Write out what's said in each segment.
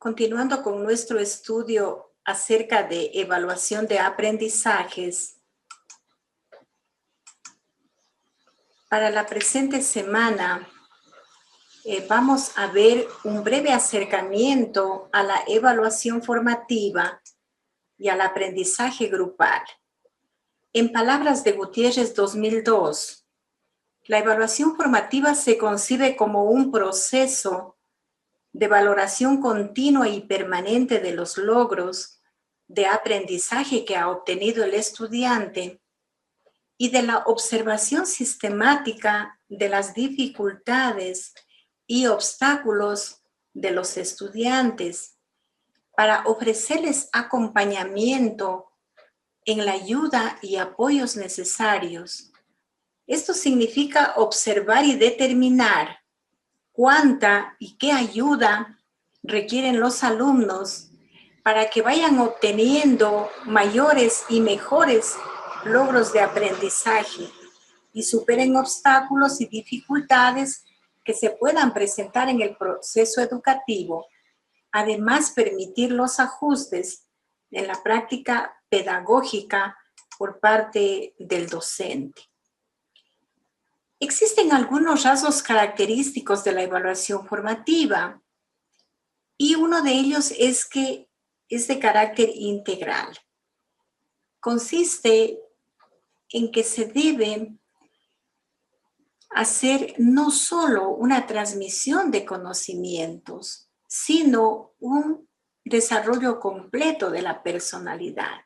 Continuando con nuestro estudio acerca de evaluación de aprendizajes, para la presente semana vamos a ver un breve acercamiento a la evaluación formativa y al aprendizaje grupal. En palabras de Gutiérrez 2002, la evaluación formativa se concibe como un proceso de valoración continua y permanente de los logros de aprendizaje que ha obtenido el estudiante y de la observación sistemática de las dificultades y obstáculos de los estudiantes para ofrecerles acompañamiento en la ayuda y apoyos necesarios. Esto significa observar y determinar cuánta y qué ayuda requieren los alumnos para que vayan obteniendo mayores y mejores logros de aprendizaje y superen obstáculos y dificultades que se puedan presentar en el proceso educativo. Además, permitir los ajustes en la práctica pedagógica por parte del docente. Existen algunos rasgos característicos de la evaluación formativa y uno de ellos es que es de carácter integral. Consiste en que se debe hacer no solo una transmisión de conocimientos, sino un desarrollo completo de la personalidad.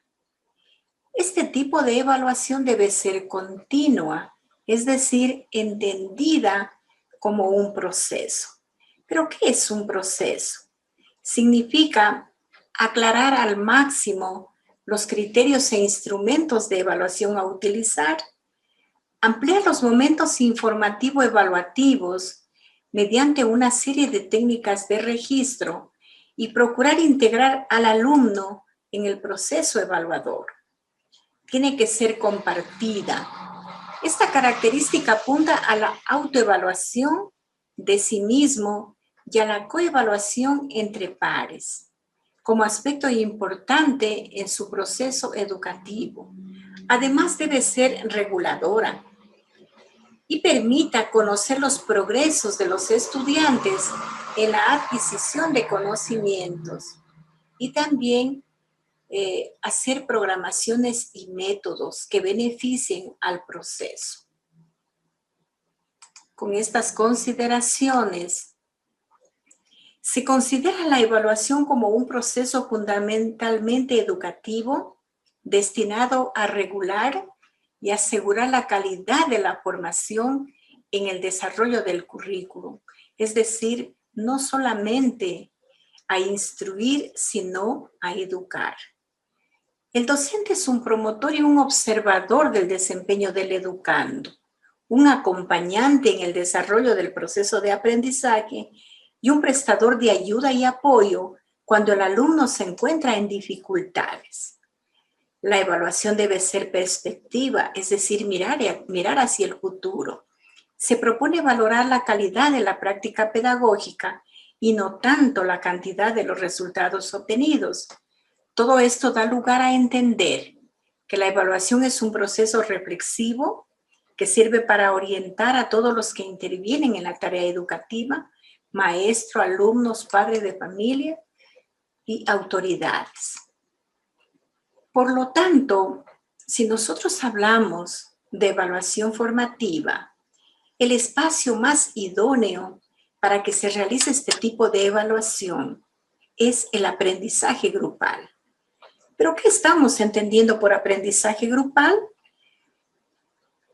Este tipo de evaluación debe ser continua, es decir, entendida como un proceso. ¿Pero qué es un proceso? Significa aclarar al máximo los criterios e instrumentos de evaluación a utilizar, ampliar los momentos informativo-evaluativos mediante una serie de técnicas de registro y procurar integrar al alumno en el proceso evaluador. Tiene que ser compartida. Esta característica apunta a la autoevaluación de sí mismo y a la coevaluación entre pares, como aspecto importante en su proceso educativo. Además, debe ser reguladora y permita conocer los progresos de los estudiantes en la adquisición de conocimientos y también hacer programaciones y métodos que beneficien al proceso. Con estas consideraciones, se considera la evaluación como un proceso fundamentalmente educativo destinado a regular y asegurar la calidad de la formación en el desarrollo del currículo. Es decir, no solamente a instruir, sino a educar. El docente es un promotor y un observador del desempeño del educando, un acompañante en el desarrollo del proceso de aprendizaje y un prestador de ayuda y apoyo cuando el alumno se encuentra en dificultades. La evaluación debe ser perspectiva, es decir, mirar hacia el futuro. Se propone valorar la calidad de la práctica pedagógica y no tanto la cantidad de los resultados obtenidos. Todo esto da lugar a entender que la evaluación es un proceso reflexivo que sirve para orientar a todos los que intervienen en la tarea educativa, maestro, alumnos, padres de familia y autoridades. Por lo tanto, si nosotros hablamos de evaluación formativa, el espacio más idóneo para que se realice este tipo de evaluación es el aprendizaje grupal. ¿Pero qué estamos entendiendo por aprendizaje grupal?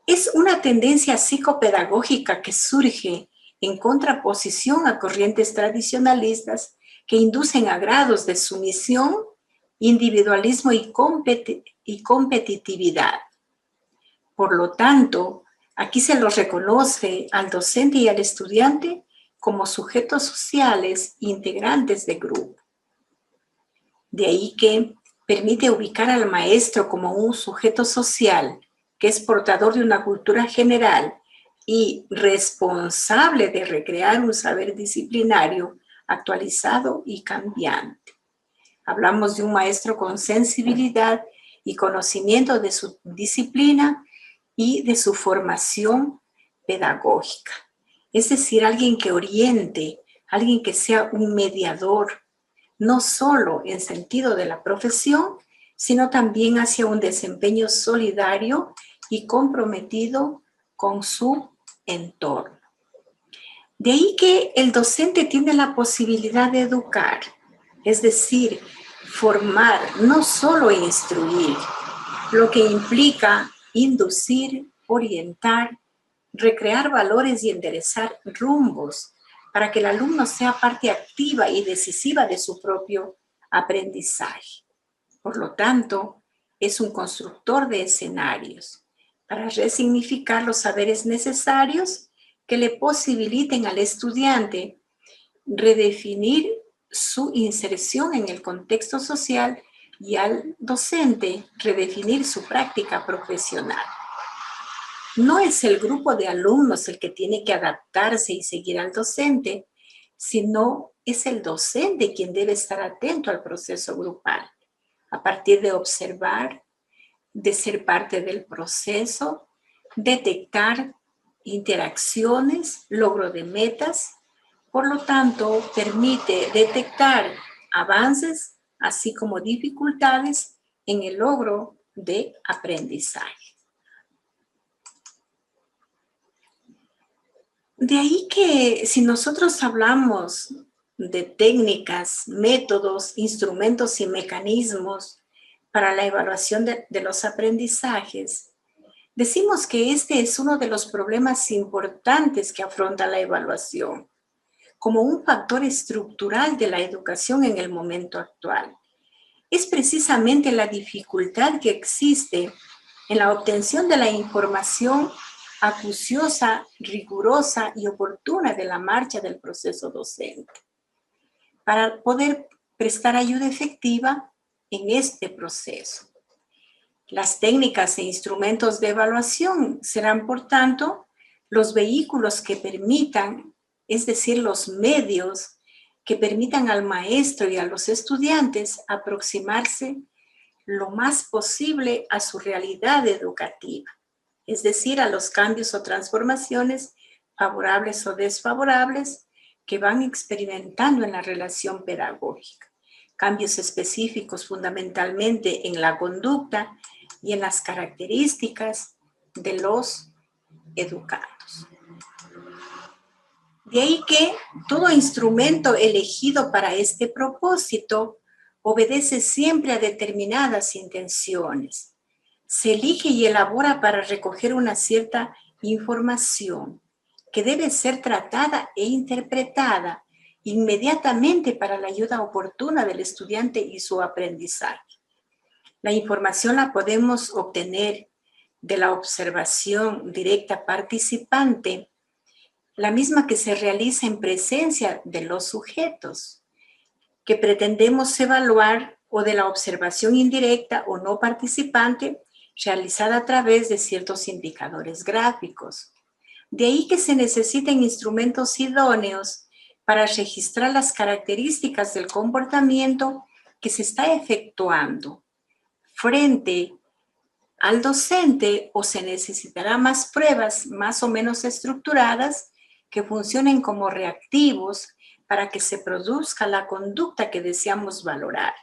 Es una tendencia psicopedagógica que surge en contraposición a corrientes tradicionalistas que inducen a grados de sumisión, individualismo y competitividad. Por lo tanto, aquí se los reconoce al docente y al estudiante como sujetos sociales integrantes de grupo. De ahí que permite ubicar al maestro como un sujeto social que es portador de una cultura general y responsable de recrear un saber disciplinario actualizado y cambiante. Hablamos de un maestro con sensibilidad y conocimiento de su disciplina y de su formación pedagógica. Es decir, alguien que oriente, alguien que sea un mediador, no solo en sentido de la profesión, sino también hacia un desempeño solidario y comprometido con su entorno. De ahí que el docente tiene la posibilidad de educar, es decir, formar, no solo instruir, lo que implica inducir, orientar, recrear valores y enderezar rumbos para que el alumno sea parte activa y decisiva de su propio aprendizaje. Por lo tanto, es un constructor de escenarios para resignificar los saberes necesarios que le posibiliten al estudiante redefinir su inserción en el contexto social y al docente redefinir su práctica profesional. No es el grupo de alumnos el que tiene que adaptarse y seguir al docente, sino es el docente quien debe estar atento al proceso grupal, a partir de observar, de ser parte del proceso, detectar interacciones, logro de metas. Por lo tanto, permite detectar avances, así como dificultades en el logro de aprendizaje. De ahí que si nosotros hablamos de técnicas, métodos, instrumentos y mecanismos para la evaluación de los aprendizajes, decimos que este es uno de los problemas importantes que afronta la evaluación, como un factor estructural de la educación en el momento actual. Es precisamente la dificultad que existe en la obtención de la información acuciosa, rigurosa y oportuna de la marcha del proceso docente, para poder prestar ayuda efectiva en este proceso. Las técnicas e instrumentos de evaluación serán, por tanto, los vehículos que permitan, es decir, los medios que permitan al maestro y a los estudiantes aproximarse lo más posible a su realidad educativa, es decir, a los cambios o transformaciones favorables o desfavorables que van experimentando en la relación pedagógica. Cambios específicos fundamentalmente en la conducta y en las características de los educandos. De ahí que todo instrumento elegido para este propósito obedece siempre a determinadas intenciones. Se elige y elabora para recoger una cierta información que debe ser tratada e interpretada inmediatamente para la ayuda oportuna del estudiante y su aprendizaje. La información la podemos obtener de la observación directa participante, la misma que se realiza en presencia de los sujetos que pretendemos evaluar, o de la observación indirecta o no participante realizada a través de ciertos indicadores gráficos. De ahí que se necesiten instrumentos idóneos para registrar las características del comportamiento que se está efectuando frente al docente, o se necesitará más pruebas más o menos estructuradas que funcionen como reactivos para que se produzca la conducta que deseamos valorar.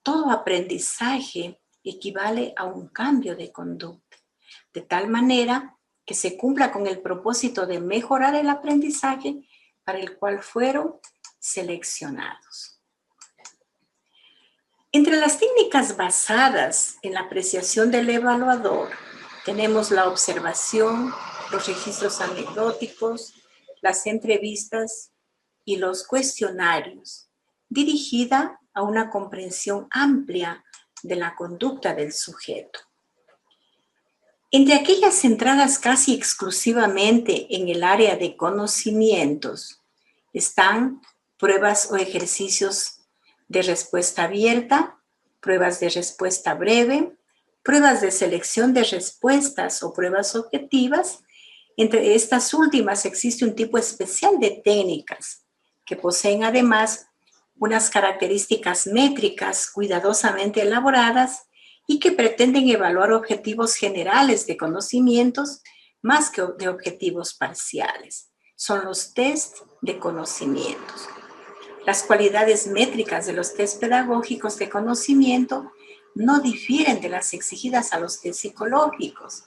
Todo aprendizaje equivale a un cambio de conducta, de tal manera que se cumpla con el propósito de mejorar el aprendizaje para el cual fueron seleccionados. Entre las técnicas basadas en la apreciación del evaluador, tenemos la observación, los registros anecdóticos, las entrevistas y los cuestionarios, dirigida a una comprensión amplia de la conducta del sujeto. Entre aquellas centradas casi exclusivamente en el área de conocimientos, están pruebas o ejercicios de respuesta abierta, pruebas de respuesta breve, pruebas de selección de respuestas o pruebas objetivas. Entre estas últimas existe un tipo especial de técnicas que poseen además unas características métricas cuidadosamente elaboradas y que pretenden evaluar objetivos generales de conocimientos más que de objetivos parciales. Son los test de conocimientos. Las cualidades métricas de los test pedagógicos de conocimiento no difieren de las exigidas a los test psicológicos.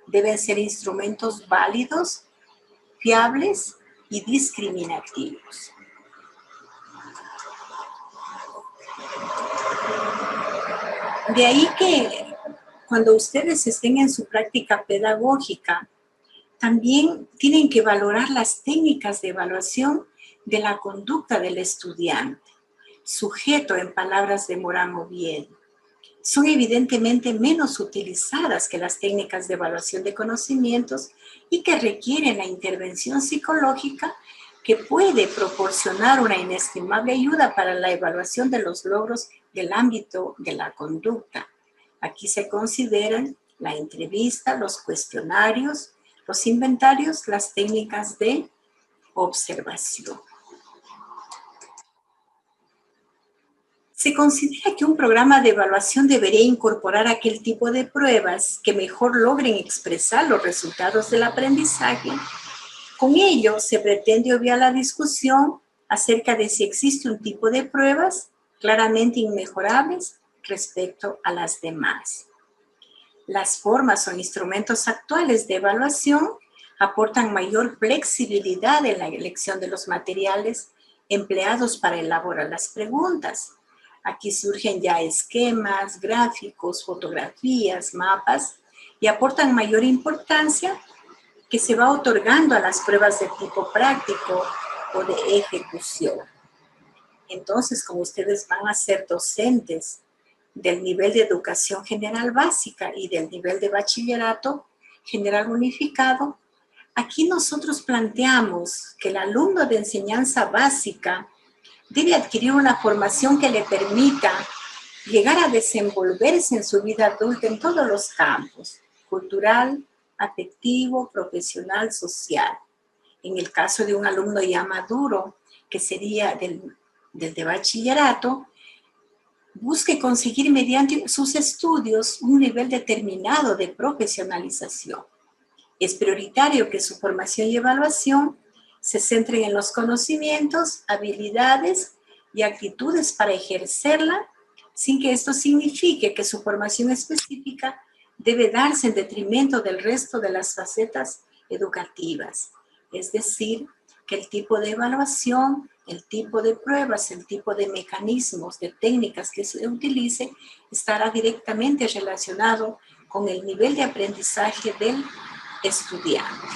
Deben ser instrumentos válidos, fiables y discriminativos. De ahí que cuando ustedes estén en su práctica pedagógica, también tienen que valorar las técnicas de evaluación de la conducta del estudiante, sujeto en palabras de Morán Oviedo. Son evidentemente menos utilizadas que las técnicas de evaluación de conocimientos y que requieren la intervención psicológica que puede proporcionar una inestimable ayuda para la evaluación de los logros del ámbito de la conducta. Aquí se consideran la entrevista, los cuestionarios, los inventarios, las técnicas de observación. Se considera que un programa de evaluación debería incorporar aquel tipo de pruebas que mejor logren expresar los resultados del aprendizaje. Con ello, se pretende obviar la discusión acerca de si existe un tipo de pruebas claramente inmejorables respecto a las demás. Las formas o instrumentos actuales de evaluación aportan mayor flexibilidad en la elección de los materiales empleados para elaborar las preguntas. Aquí surgen ya esquemas, gráficos, fotografías, mapas y aportan mayor importancia que se va otorgando a las pruebas de tipo práctico o de ejecución. Entonces, como ustedes van a ser docentes del nivel de educación general básica y del nivel de bachillerato general unificado, aquí nosotros planteamos que el alumno de enseñanza básica debe adquirir una formación que le permita llegar a desenvolverse en su vida adulta en todos los campos, cultural, afectivo, profesional, social. En el caso de un alumno ya maduro, que sería del de bachillerato, busque conseguir mediante sus estudios un nivel determinado de profesionalización. Es prioritario que su formación y evaluación se centren en los conocimientos, habilidades y actitudes para ejercerla, sin que esto signifique que su formación específica debe darse en detrimento del resto de las facetas educativas. Es decir, que el tipo de evaluación, el tipo de pruebas, el tipo de mecanismos, de técnicas que se utilice, estará directamente relacionado con el nivel de aprendizaje del estudiante.